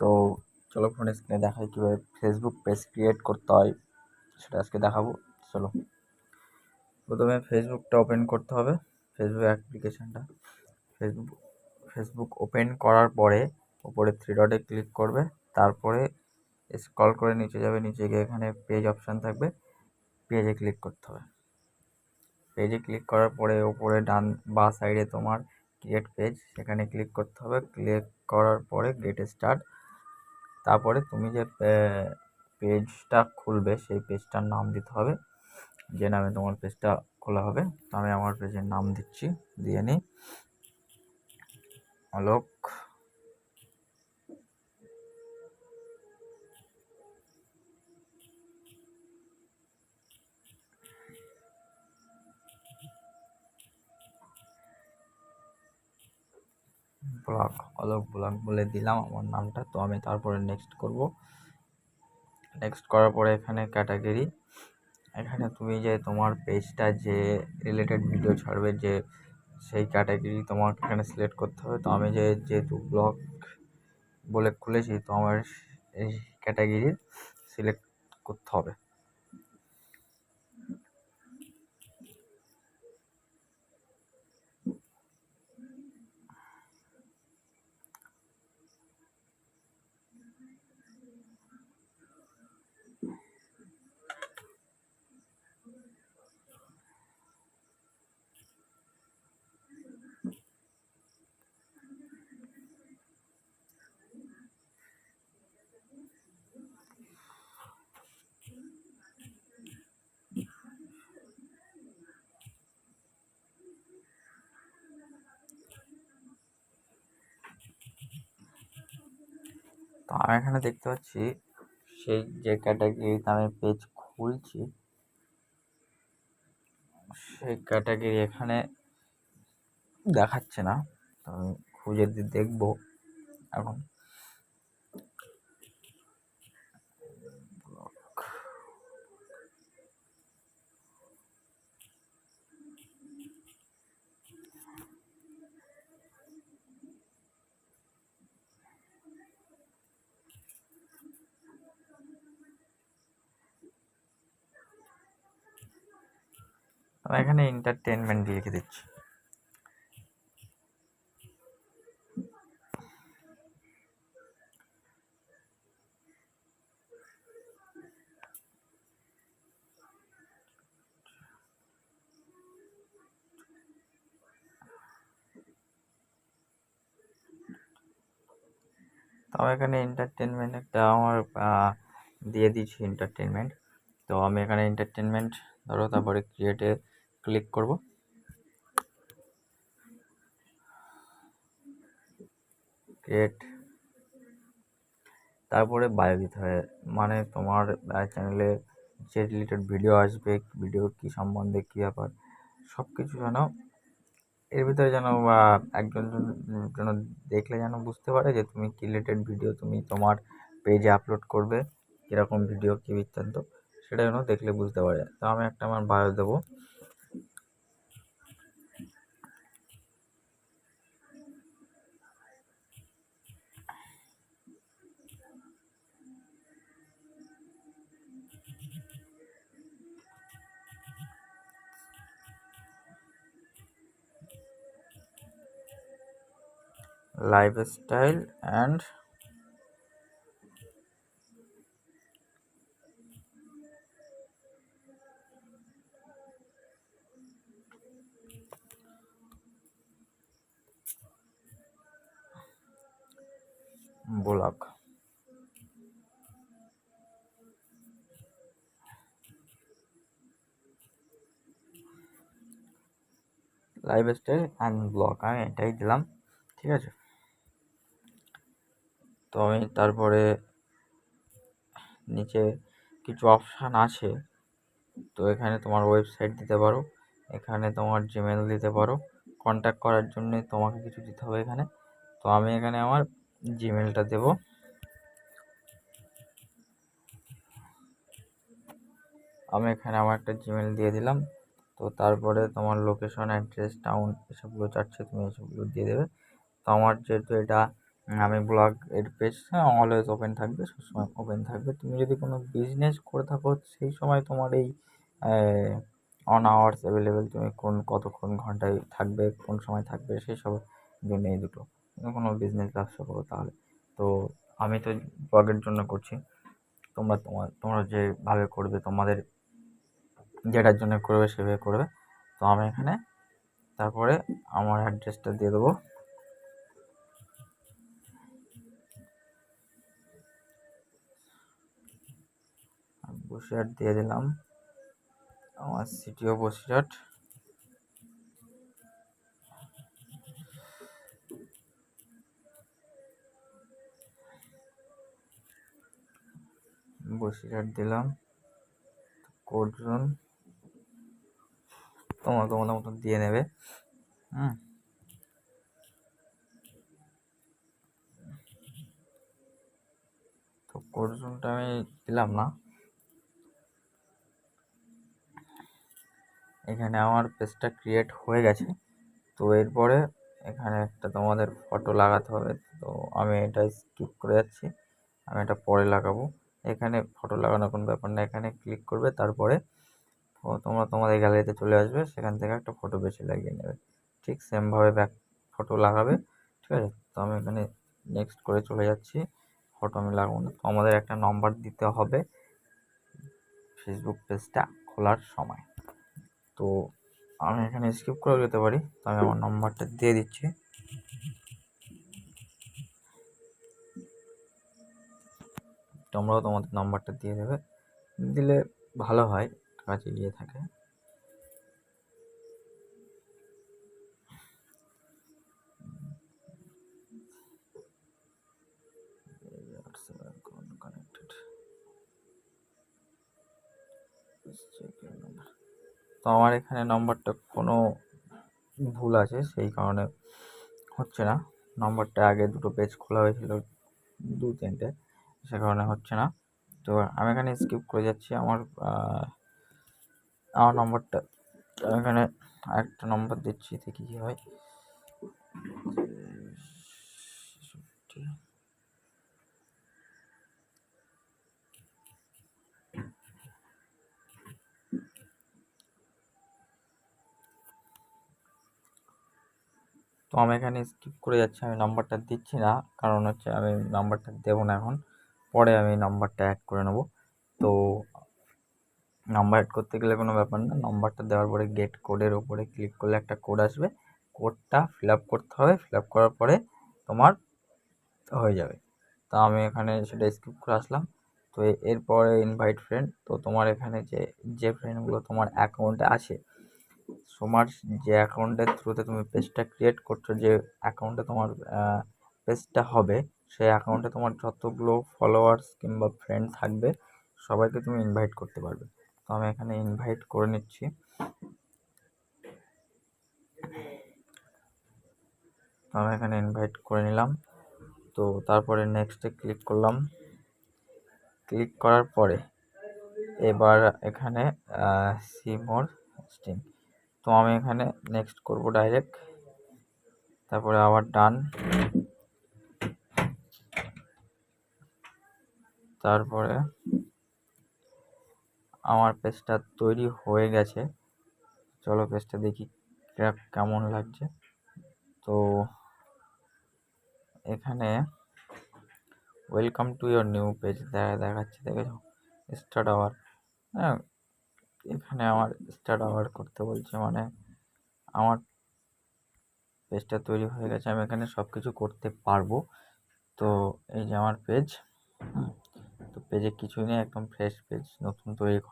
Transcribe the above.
তো চলো ফোন স্ক্রিনে দেখাই কীভাবে ফেসবুক পেজ ক্রিয়েট করতে হয়, সেটা আজকে দেখাবো। চলো, প্রথমে ফেসবুকটা ওপেন করতে হবে, ফেসবুক অ্যাপ্লিকেশানটা। ফেসবুক ওপেন করার পরে উপরে থ্রি ডটে ক্লিক করবে, তারপরে স্ক্রল করে নিচে যাবে, নিচে গিয়ে এখানে পেজ অপশান থাকবে, পেজে ক্লিক করতে হবে। পেজে ক্লিক করার পরে ওপরে ডান বা সাইডে তোমার ক্রিয়েট পেজ, সেখানে ক্লিক করতে হবে। ক্লিক করার পরে গেট স্টার্ট, তারপরে তুমি যে পেজটা খুলবে সেই পেজটার নাম দিতে হবে, যে নামে তোমার পেজটা খোলা হবে। তো আমি আমার পেজের নাম দিচ্ছি, দিয়ে নিই অলোক। ব্লগ, অলোক ব্লগ বলে দিলাম আমার নামটা। তো আমি তারপরে নেক্সট করব। নেক্সট করার পরে এখানে ক্যাটাগরি, এখানে তুমি যে তোমার পেজটা যে রিলেটেড ভিডিও ছাড়বে, যে সেই ক্যাটাগরি তোমাকে এখানে সিলেক্ট করতে হবে। তো আমি যেহেতু ব্লগ বলে খুলেছি, তো আমার এই ক্যাটাগরি সিলেক্ট করতে হবে। তো আমি এখানে দেখতে পাচ্ছি সেই যে ক্যাটাগরিতে আমি পেজ খুলছি, সেই ক্যাটাগরি এখানে দেখাচ্ছে না। তো আমি খুঁজে দেখবো এখন। আমি এখানে এন্টারটেনমেন্ট লিখে দিচ্ছি। তো আমি এখানে এন্টারটেনমেন্ট একটা আমার দিয়ে দিচ্ছি এন্টারটেনমেন্ট। তো আমি এখানে এন্টারটেনমেন্ট ধরো, তারপরে ক্রিয়েটে ক্লিক করব। ক্রিয়েট, তারপরে বায়ো দিতে হবে, মানে তোমার চ্যানেলে যে রিলেটেড ভিডিও আসবে, ভিডিও কী সম্বন্ধে, কী ব্যাপার, সব কিছু যেন এর ভিতরে যেন একজন যেন দেখলে যেন বুঝতে পারে যে তুমি কী রিলেটেড ভিডিও তুমি তোমার পেজে আপলোড করবে, কীরকম ভিডিও, কী বৃত্তান্ত, সেটা যেন দেখলে বুঝতে পারে। তো আমি একটা আমার বায়ো দেবো। Lifestyle and blog. Lifestyle and blog আমি এটাই দিলাম, ঠিক আছে। তো আমি তারপরে নিচে কিছু অপশান আছে, তো এখানে তোমার ওয়েবসাইট দিতে পারো, এখানে তোমার জিমেল দিতে পারো। কন্ট্যাক্ট করার জন্য তোমাকে কিছু দিতে হবে এখানে। তো আমি এখানে আমার জিমেলটা দেব। আমি এখানে আমার একটা জিমেল দিয়ে দিলাম। তো তারপরে তোমার লোকেশন, অ্যাড্রেস, টাউন, এসবগুলো চাচ্ছে, তুমি এসবগুলো দিয়ে দেবে। তো আমার যেহেতু এটা আমি ব্লগ এর পেজ অলওয়েজ ওপেন থাকবে, সবসময় ওপেন থাকবে। তুমি যদি কোনো বিজনেস করে থাকো সেই সময় তোমার এই অন আওয়ার্স অ্যাভেলেবেল, তুমি কতক্ষণ ঘন্টায় থাকবে, কোন সময় থাকবে, সেই সব জন্য এই দুটো। তুমি কোনো বিজনেস ব্যবসা করো তাহলে তো, আমি তো ব্লগের জন্য করছি। তোমরা যেভাবে করবে, তোমাদের যেটার জন্য করবে সেভাবে করবে। তো আমি এখানে তারপরে আমার অ্যাড্রেসটা দিয়ে দেবো। বসিরহাট দিয়ে দিলাম, আমার সিটিও বসিরহাট। বসিরহাট দিলাম, কোড জোন তোমাদের মতন দিয়ে নেবে। তো কোড জোনটা আমি দিলাম না। এখানে আমার পেজটা ক্রিয়েট হয়ে গেছে। তো এরপরে এখানে একটা তোমাদের ফটো লাগাতে হবে। তো আমি এটা স্কিপ করে যাচ্ছি, আমি এটা পরে লাগাবো। এখানে ফটো লাগানোর কোনো ব্যাপার না, এখানে ক্লিক করবে, তারপরে তোমরা তোমাদের গ্যালারিতে চলে আসবে, সেখান থেকে একটা ফটো বেছে লাগিয়ে নেবে। ঠিক সেমভাবে ব্যাক ফটো লাগাবে, ঠিক আছে। তো আমি এখানে নেক্সট করে চলে যাচ্ছি, ফটো আমি লাগাবো না। তো আমাদের একটা নম্বর দিতে হবে ফেসবুক পেজটা খোলার সময়। তো আমি এখানে স্কিপ করে যেতে পারি, তো আমি আমার নম্বরটা দিয়ে দিচ্ছি। তোমরাও তোমাদের নম্বরটা দিয়ে দেবে, দিলে ভালো হয়, কাজে গিয়ে থাকে। তো আমার এখানে নম্বরটা কোনো ভুল আছে, সেই কারণে হচ্ছে না। নম্বরটা আগে দুটো পেজ খোলা হয়েছিল, 2-3টে, সে কারণে হচ্ছে না। তো আমি এখানে স্কিপ করে যাচ্ছি। আমার নম্বরটা এখানে আরেকটা নম্বর দিচ্ছি, দেখি কী হয়। তো আমি এখানে স্কিপ করে যাচ্ছি, আমি নাম্বারটা দিচ্ছি না, কারণ হচ্ছে আমি নাম্বারটা দেবো না এখন, পরে আমি নাম্বারটা অ্যাড করে নেবো। তো নাম্বার অ্যাড করতে গেলে কোনো ব্যাপার না, নাম্বারটা দেওয়ার পরে গেট কোডের ওপরে ক্লিক করলে একটা কোড আসবে, কোডটা ফিল আপ করতে হবে, ফিল আপ করার পরে তোমার হয়ে যাবে। তো আমি এখানে সেটা স্কিপ করে আসলাম। তো এরপরে ইনভাইট ফ্রেন্ড, তো তোমার এখানে যে ফ্রেন্ডগুলো তোমার অ্যাকাউন্টে আছে, তোমার যে অ্যাকাউন্টের থ্রুতে তুমি পেজটা ক্রিয়েট করছো, যে অ্যাকাউন্টে তোমার পেজটা হবে, সেই অ্যাকাউন্টে তোমার যতগুলো ফলোয়ার্স কিংবা ফ্রেন্ড থাকবে সবাইকে তুমি ইনভাইট করতে পারবে। তো আমি এখানে ইনভাইট করে নিচ্ছি। তো আমি এখানে ইনভাইট করে নিলাম। তো তারপরে নেক্সটে ক্লিক করলাম। ক্লিক করার পরে এবার এখানে সি মোর স্ট্রিং, তো আমি এখানে নেক্সট করব ডাইরেক্ট, তারপরে আবার ডান, তারপরে আমার পেজটা তৈরি হয়ে গেছে। চলো পেজটা দেখি কেমন লাগছে। তো এখানে welcome to your new page দেখাচ্ছে, দেখেছো, স্টার্ট আওয়ার। হ্যাঁ, এখানে আমার স্টার্ট আওয়ার করতে বলছে, মানে আমার পেজটা তৈরি হয়ে গেছে, আমি এখানে সব কিছু করতে পারবো। তো এই যে আমার পেজ, তো পেজে কিছুই নেই, একদম ফ্রেশ পেজ, নতুন তৈরি করা।